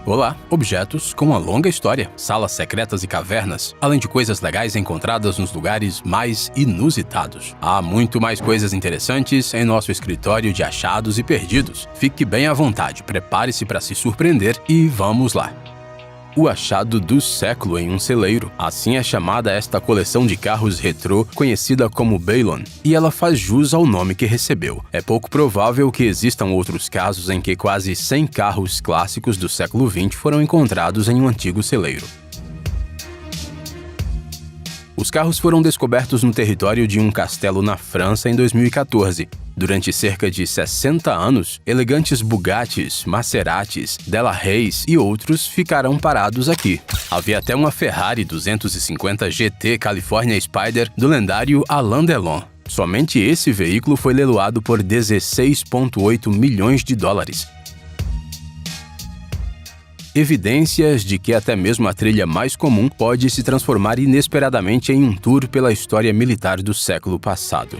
Olá, objetos com uma longa história, salas secretas e cavernas, além de coisas legais encontradas nos lugares mais inusitados. Há muito mais coisas interessantes em nosso escritório de achados e perdidos. Fique bem à vontade, prepare-se para se surpreender e vamos lá. O achado do século em um celeiro. Assim é chamada esta coleção de carros retrô, conhecida como Baylon, e ela faz jus ao nome que recebeu. É pouco provável que existam outros casos em que quase 100 carros clássicos do século XX foram encontrados em um antigo celeiro. Os carros foram descobertos no território de um castelo na França em 2014. Durante cerca de 60 anos, elegantes Bugattis, Maseratis, Della Reis e outros ficaram parados aqui. Havia até uma Ferrari 250 GT California Spider do lendário Alain Delon. Somente esse veículo foi leiloado por 16,8 milhões de dólares. Evidências de que até mesmo a trilha mais comum pode se transformar inesperadamente em um tour pela história militar do século passado.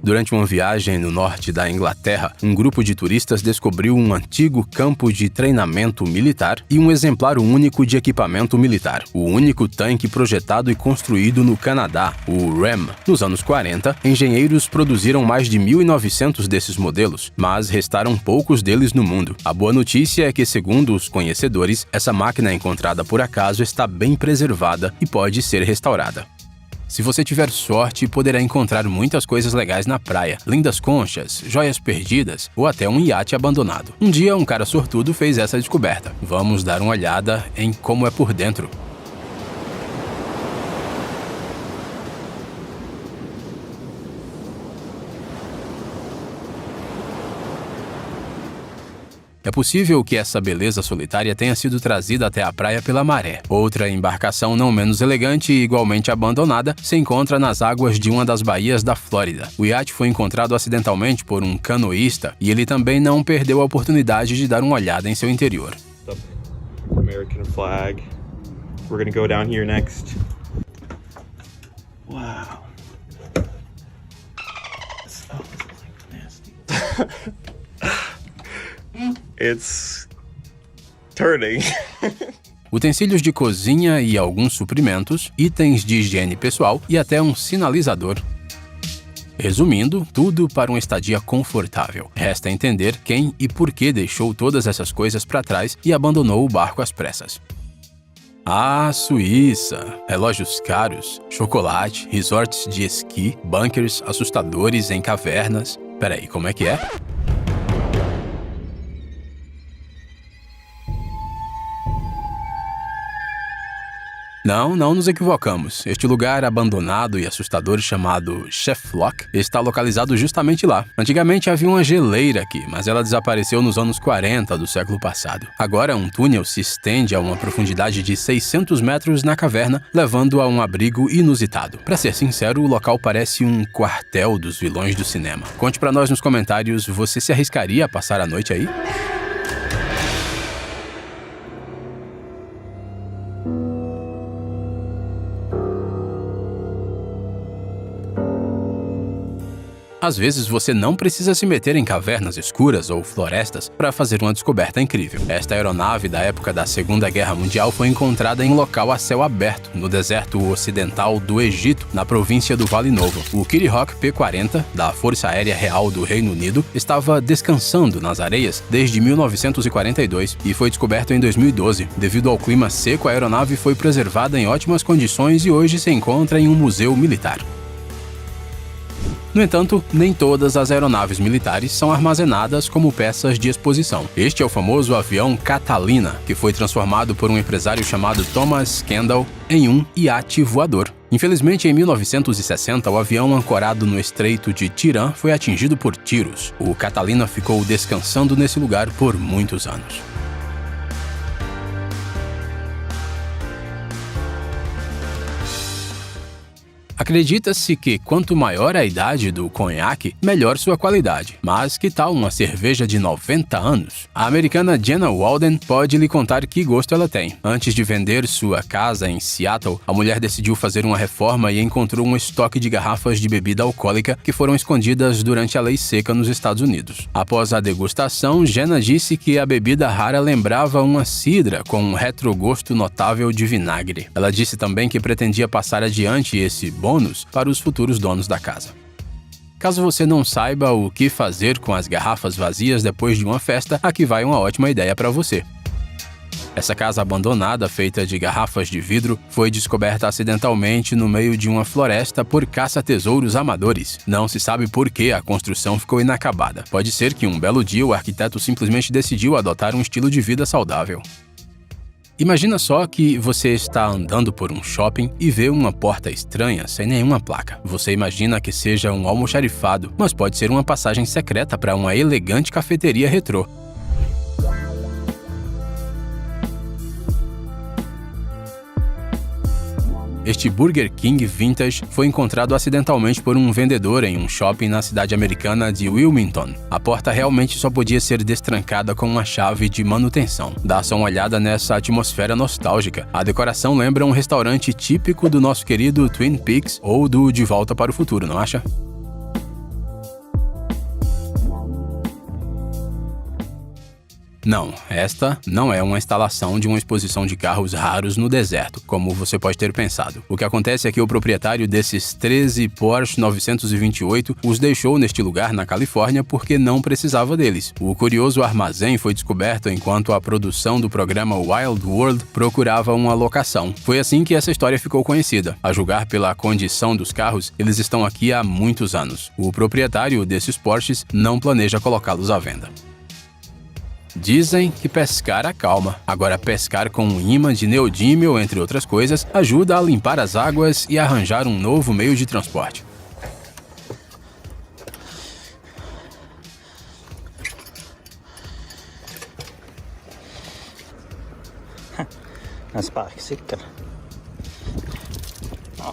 Durante uma viagem no norte da Inglaterra, um grupo de turistas descobriu um antigo campo de treinamento militar e um exemplar único de equipamento militar, o único tanque projetado e construído no Canadá, o RAM. Nos anos 40, engenheiros produziram mais de 1.900 desses modelos, mas restaram poucos deles no mundo. A boa notícia é que, segundo os conhecedores, essa máquina encontrada por acaso está bem preservada e pode ser restaurada. Se você tiver sorte, poderá encontrar muitas coisas legais na praia, lindas conchas, joias perdidas ou até um iate abandonado. Um dia, um cara sortudo fez essa descoberta. Vamos dar uma olhada em como é por dentro. É possível que essa beleza solitária tenha sido trazida até a praia pela maré. Outra embarcação não menos elegante e igualmente abandonada se encontra nas águas de uma das baías da Flórida. O iate foi encontrado acidentalmente por um canoísta e ele também não perdeu a oportunidade de dar uma olhada em seu interior. American flag. We're gonna go down here next. Wow. This looks like nasty. It's turning. Utensílios de cozinha e alguns suprimentos, itens de higiene pessoal e até um sinalizador. Resumindo, tudo para uma estadia confortável. Resta entender quem e por que deixou todas essas coisas para trás e abandonou o barco às pressas. Ah, Suíça! Relógios caros, chocolate, resorts de esqui, bunkers assustadores em cavernas. Peraí, como é que é? Não nos equivocamos. Este lugar abandonado e assustador chamado Chef Lock está localizado justamente lá. Antigamente havia uma geleira aqui, mas ela desapareceu nos anos 40 do século passado. Agora um túnel se estende a uma profundidade de 600 metros na caverna, levando a um abrigo inusitado. Para ser sincero, o local parece um quartel dos vilões do cinema. Conte para nós nos comentários, você se arriscaria a passar a noite aí? Às vezes você não precisa se meter em cavernas escuras ou florestas para fazer uma descoberta incrível. Esta aeronave da época da Segunda Guerra Mundial foi encontrada em um local a céu aberto, no deserto ocidental do Egito, na província do Vale Novo. O Kitty Hawk P-40, da Força Aérea Real do Reino Unido, estava descansando nas areias desde 1942 e foi descoberto em 2012. Devido ao clima seco, a aeronave foi preservada em ótimas condições e hoje se encontra em um museu militar. No entanto, nem todas as aeronaves militares são armazenadas como peças de exposição. Este é o famoso avião Catalina, que foi transformado por um empresário chamado Thomas Kendall em um iate voador. Infelizmente, em 1960, o avião ancorado no Estreito de Tirã foi atingido por tiros. O Catalina ficou descansando nesse lugar por muitos anos. Acredita-se que quanto maior a idade do conhaque, melhor sua qualidade. Mas que tal uma cerveja de 90 anos? A americana Jenna Walden pode lhe contar que gosto ela tem. Antes de vender sua casa em Seattle, a mulher decidiu fazer uma reforma e encontrou um estoque de garrafas de bebida alcoólica que foram escondidas durante a lei seca nos Estados Unidos. Após a degustação, Jenna disse que a bebida rara lembrava uma cidra com um retrogosto notável de vinagre. Ela disse também que pretendia passar adiante esse bônus para os futuros donos da casa. Caso você não saiba o que fazer com as garrafas vazias depois de uma festa, aqui vai uma ótima ideia para você. Essa casa abandonada, feita de garrafas de vidro, foi descoberta acidentalmente no meio de uma floresta por caça-tesouros amadores. Não se sabe por que a construção ficou inacabada. Pode ser que um belo dia o arquiteto simplesmente decidiu adotar um estilo de vida saudável. Imagina só que você está andando por um shopping e vê uma porta estranha sem nenhuma placa. Você imagina que seja um almoxarifado, mas pode ser uma passagem secreta para uma elegante cafeteria retrô. Este Burger King Vintage foi encontrado acidentalmente por um vendedor em um shopping na cidade americana de Wilmington. A porta realmente só podia ser destrancada com uma chave de manutenção. Dá só uma olhada nessa atmosfera nostálgica. A decoração lembra um restaurante típico do nosso querido Twin Peaks ou do De Volta para o Futuro, não acha? Não, esta não é uma instalação de uma exposição de carros raros no deserto, como você pode ter pensado. O que acontece é que o proprietário desses 13 Porsche 928 os deixou neste lugar na Califórnia porque não precisava deles. O curioso armazém foi descoberto enquanto a produção do programa Wild World procurava uma locação. Foi assim que essa história ficou conhecida. A julgar pela condição dos carros, eles estão aqui há muitos anos. O proprietário desses Porsches não planeja colocá-los à venda. Dizem que pescar acalma. Agora, pescar com um imã de neodímio, entre outras coisas, ajuda a limpar as águas e arranjar um novo meio de transporte.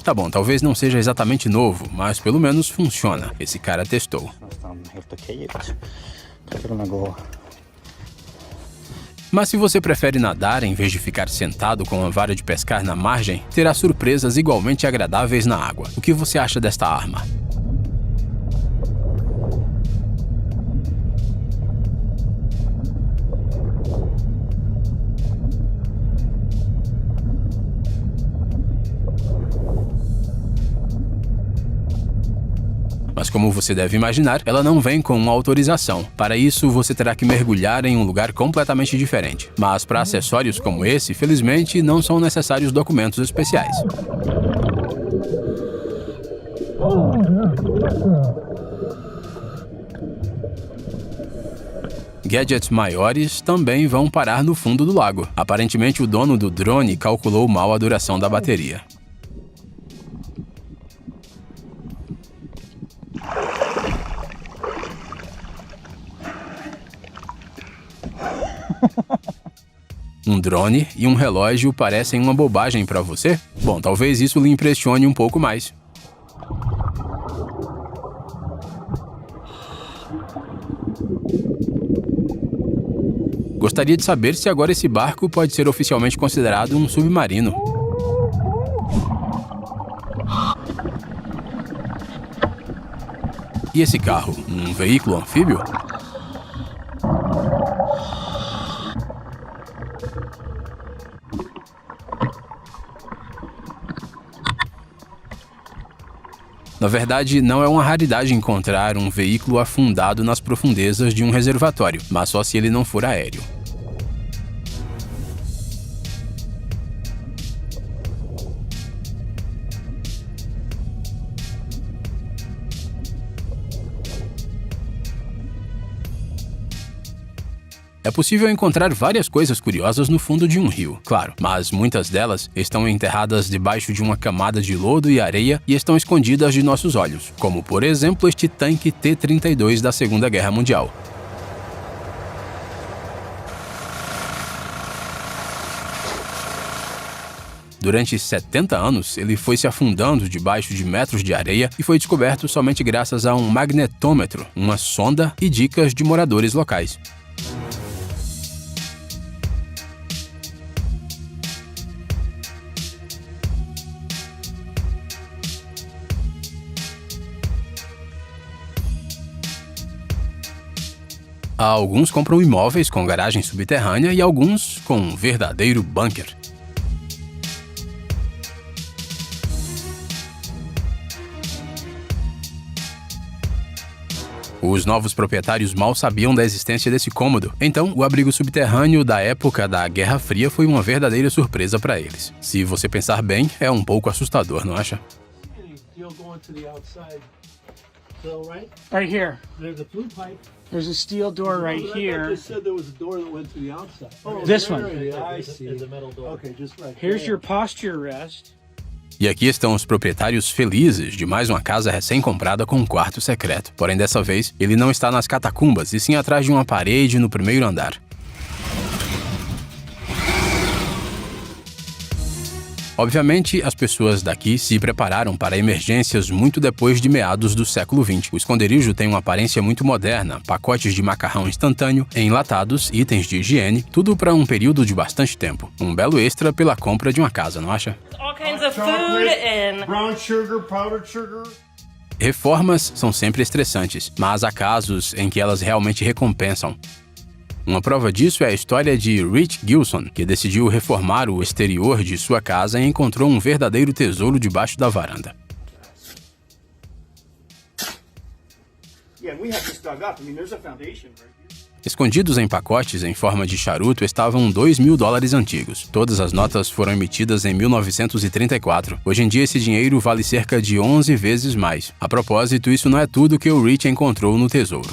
Tá bom, talvez não seja exatamente novo, mas pelo menos funciona. Esse cara testou. Mas se você prefere nadar em vez de ficar sentado com uma vara de pescar na margem, terá surpresas igualmente agradáveis na água. O que você acha desta arma? Mas como você deve imaginar, ela não vem com uma autorização. Para isso, você terá que mergulhar em um lugar completamente diferente. Mas para acessórios como esse, felizmente, não são necessários documentos especiais. Gadgets maiores também vão parar no fundo do lago. Aparentemente, o dono do drone calculou mal a duração da bateria. Um drone e um relógio parecem uma bobagem para você? Bom, talvez isso lhe impressione um pouco mais. Gostaria de saber se agora esse barco pode ser oficialmente considerado um submarino. E esse carro? Um veículo anfíbio? Na verdade, não é uma raridade encontrar um veículo afundado nas profundezas de um reservatório, mas só se ele não for aéreo. É possível encontrar várias coisas curiosas no fundo de um rio, claro, mas muitas delas estão enterradas debaixo de uma camada de lodo e areia e estão escondidas de nossos olhos, como por exemplo este tanque T-32 da Segunda Guerra Mundial. Durante 70 anos, ele foi se afundando debaixo de metros de areia e foi descoberto somente graças a um magnetômetro, uma sonda e dicas de moradores locais. Alguns compram imóveis com garagem subterrânea e alguns com um verdadeiro bunker. Os novos proprietários mal sabiam da existência desse cômodo, então o abrigo subterrâneo da época da Guerra Fria foi uma verdadeira surpresa para eles. Se você pensar bem, é um pouco assustador, não acha? Right here. There's a flue pipe. There's a steel door right here. You said there was a door that went to the outside. Oh, this one. I see. The metal door. Okay, just right. Here's your posture rest. E aqui estão os proprietários felizes de mais uma casa recém-comprada com um quarto secreto. Porém, dessa vez, ele não está nas catacumbas, e sim atrás de uma parede no primeiro andar. Obviamente, as pessoas daqui se prepararam para emergências muito depois de meados do século XX. O esconderijo tem uma aparência muito moderna, pacotes de macarrão instantâneo, enlatados, itens de higiene, tudo para um período de bastante tempo. Um belo extra pela compra de uma casa, não acha? All kinds of food and Brown sugar, powdered sugar. Reformas são sempre estressantes, mas há casos em que elas realmente recompensam. Uma prova disso é a história de Rich Gilson, que decidiu reformar o exterior de sua casa e encontrou um verdadeiro tesouro debaixo da varanda. Escondidos em pacotes em forma de charuto estavam $2.000 antigos. Todas as notas foram emitidas em 1934. Hoje em dia esse dinheiro vale cerca de 11 vezes mais. A propósito, isso não é tudo que o Rich encontrou no tesouro.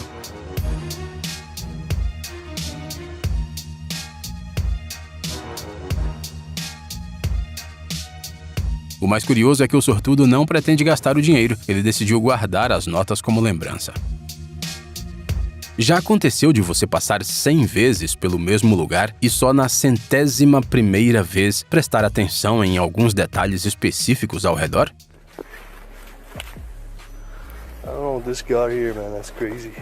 O mais curioso é que o sortudo não pretende gastar o dinheiro, ele decidiu guardar as notas como lembrança. Já aconteceu de você passar 100 vezes pelo mesmo lugar e só na 100ª vez prestar atenção em alguns detalhes específicos ao redor? I don't know what this got here, man. That's crazy.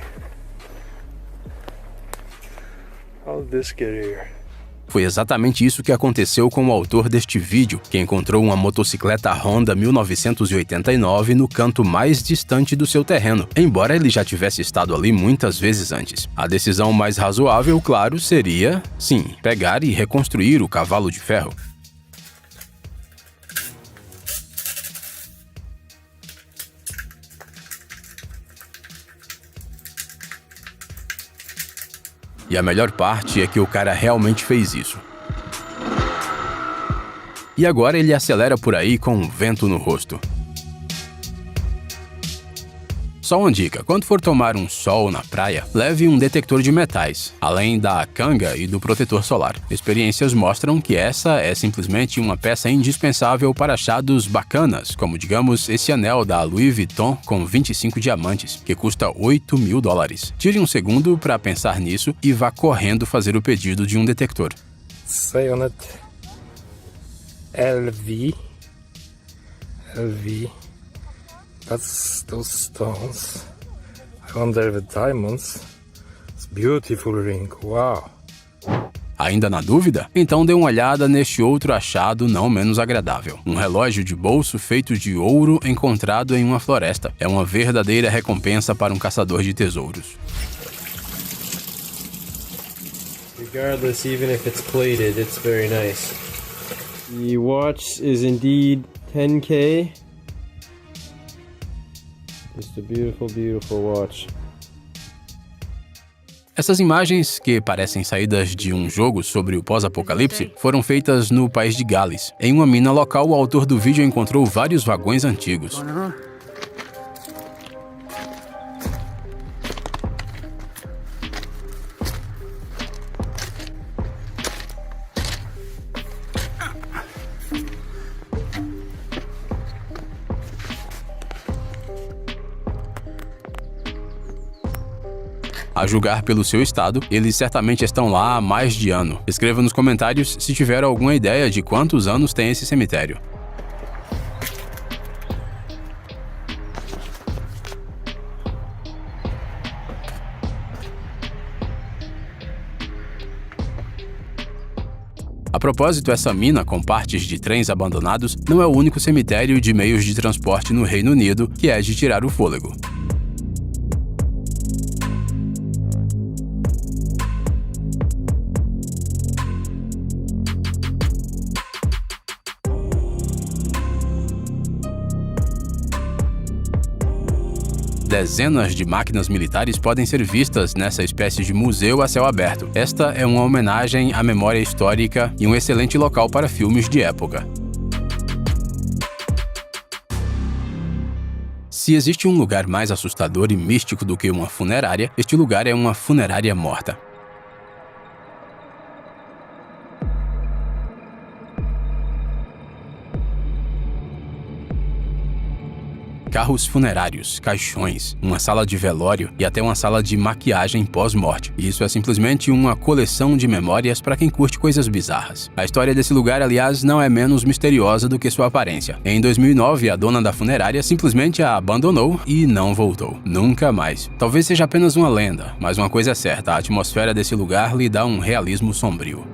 How did this get here? Foi exatamente isso que aconteceu com o autor deste vídeo, que encontrou uma motocicleta Honda 1989 no canto mais distante do seu terreno, embora ele já tivesse estado ali muitas vezes antes. A decisão mais razoável, claro, seria, sim, pegar e reconstruir o cavalo de ferro. E a melhor parte é que o cara realmente fez isso. E agora ele acelera por aí com um vento no rosto. Só uma dica, quando for tomar um sol na praia, leve um detector de metais, além da canga e do protetor solar. Experiências mostram que essa é simplesmente uma peça indispensável para achados bacanas, como digamos esse anel da Louis Vuitton com 25 diamantes, que custa $8.000. Tire um segundo para pensar nisso e vá correndo fazer o pedido de um detector. Say on it. LV. That's those stones. I wonder if diamonds. It's beautiful ring. Wow. Ainda na dúvida? Então dê uma olhada neste outro achado não menos agradável. Um relógio de bolso feito de ouro encontrado em uma floresta. É uma verdadeira recompensa para um caçador de tesouros. Regardless, even if it's plated, it's very nice. The watch is indeed 10K. Just a beautiful, beautiful watch. Essas imagens, que parecem saídas de um jogo sobre o pós-apocalipse, foram feitas no país de Gales. Em uma mina local, o autor do vídeo encontrou vários vagões antigos. A julgar pelo seu estado, eles certamente estão lá há mais de ano. Escreva nos comentários se tiver alguma ideia de quantos anos tem esse cemitério. A propósito, essa mina com partes de trens abandonados não é o único cemitério de meios de transporte no Reino Unido que é de tirar o fôlego. Dezenas de máquinas militares podem ser vistas nessa espécie de museu a céu aberto. Esta é uma homenagem à memória histórica e um excelente local para filmes de época. Se existe um lugar mais assustador e místico do que uma funerária, este lugar é uma funerária morta. Carros funerários, caixões, uma sala de velório e até uma sala de maquiagem pós-morte. Isso é simplesmente uma coleção de memórias para quem curte coisas bizarras. A história desse lugar, aliás, não é menos misteriosa do que sua aparência. Em 2009, a dona da funerária simplesmente a abandonou e não voltou. Nunca mais. Talvez seja apenas uma lenda, mas uma coisa é certa, a atmosfera desse lugar lhe dá um realismo sombrio.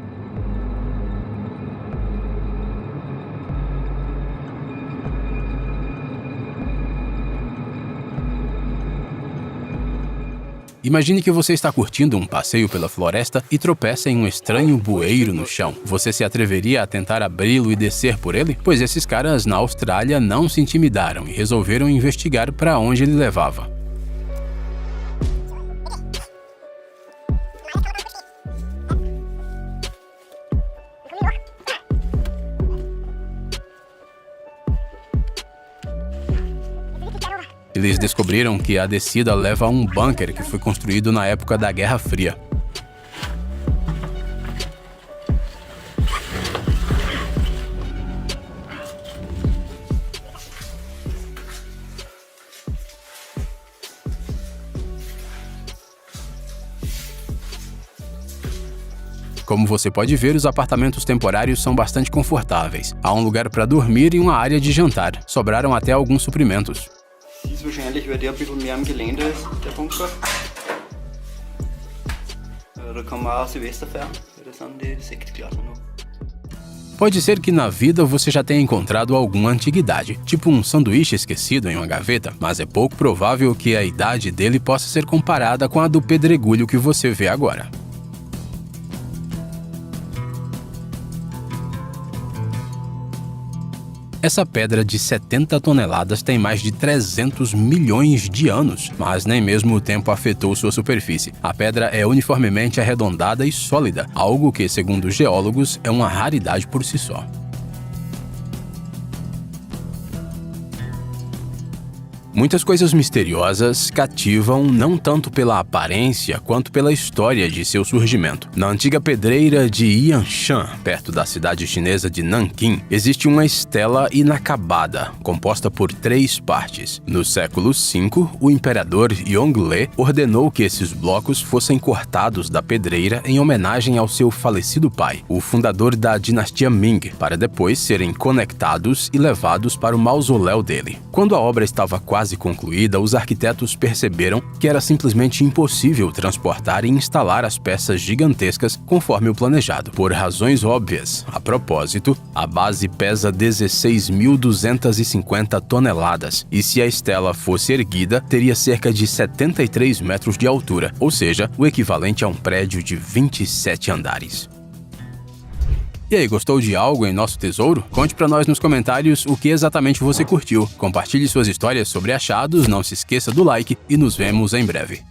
Imagine que você está curtindo um passeio pela floresta e tropeça em um estranho bueiro no chão. Você se atreveria a tentar abri-lo e descer por ele? Pois esses caras na Austrália não se intimidaram e resolveram investigar para onde ele levava. Eles descobriram que a descida leva a um bunker que foi construído na época da Guerra Fria. Como você pode ver, os apartamentos temporários são bastante confortáveis. Há um lugar para dormir e uma área de jantar. Sobraram até alguns suprimentos. Dies wahrscheinlich, weil der ein bisschen mehr am Gelände ist, der Bunker. Da kann man auch Silvester feiern, weil da sind die Sektgläser noch. Pode ser que na vida você já tenha encontrado alguma antiguidade, tipo um sanduíche esquecido em uma gaveta, mas é pouco provável que a idade dele possa ser comparada com a do pedregulho que você vê agora. Essa pedra de 70 toneladas tem mais de 300 milhões de anos, mas nem mesmo o tempo afetou sua superfície. A pedra é uniformemente arredondada e sólida, algo que, segundo os geólogos, é uma raridade por si só. Muitas coisas misteriosas cativam não tanto pela aparência quanto pela história de seu surgimento. Na antiga pedreira de Yanshan, perto da cidade chinesa de Nanquim, existe uma estela inacabada, composta por 3 partes. No século V, o imperador Yongle ordenou que esses blocos fossem cortados da pedreira em homenagem ao seu falecido pai, o fundador da dinastia Ming, para depois serem conectados e levados para o mausoléu dele. Quando a obra estava quase concluída, os arquitetos perceberam que era simplesmente impossível transportar e instalar as peças gigantescas conforme o planejado. Por razões óbvias. A propósito, a base pesa 16.250 toneladas e se a estela fosse erguida, teria cerca de 73 metros de altura, ou seja, o equivalente a um prédio de 27 andares. E aí, gostou de algo em nosso tesouro? Conte pra nós nos comentários o que exatamente você curtiu. Compartilhe suas histórias sobre achados, não se esqueça do like e nos vemos em breve.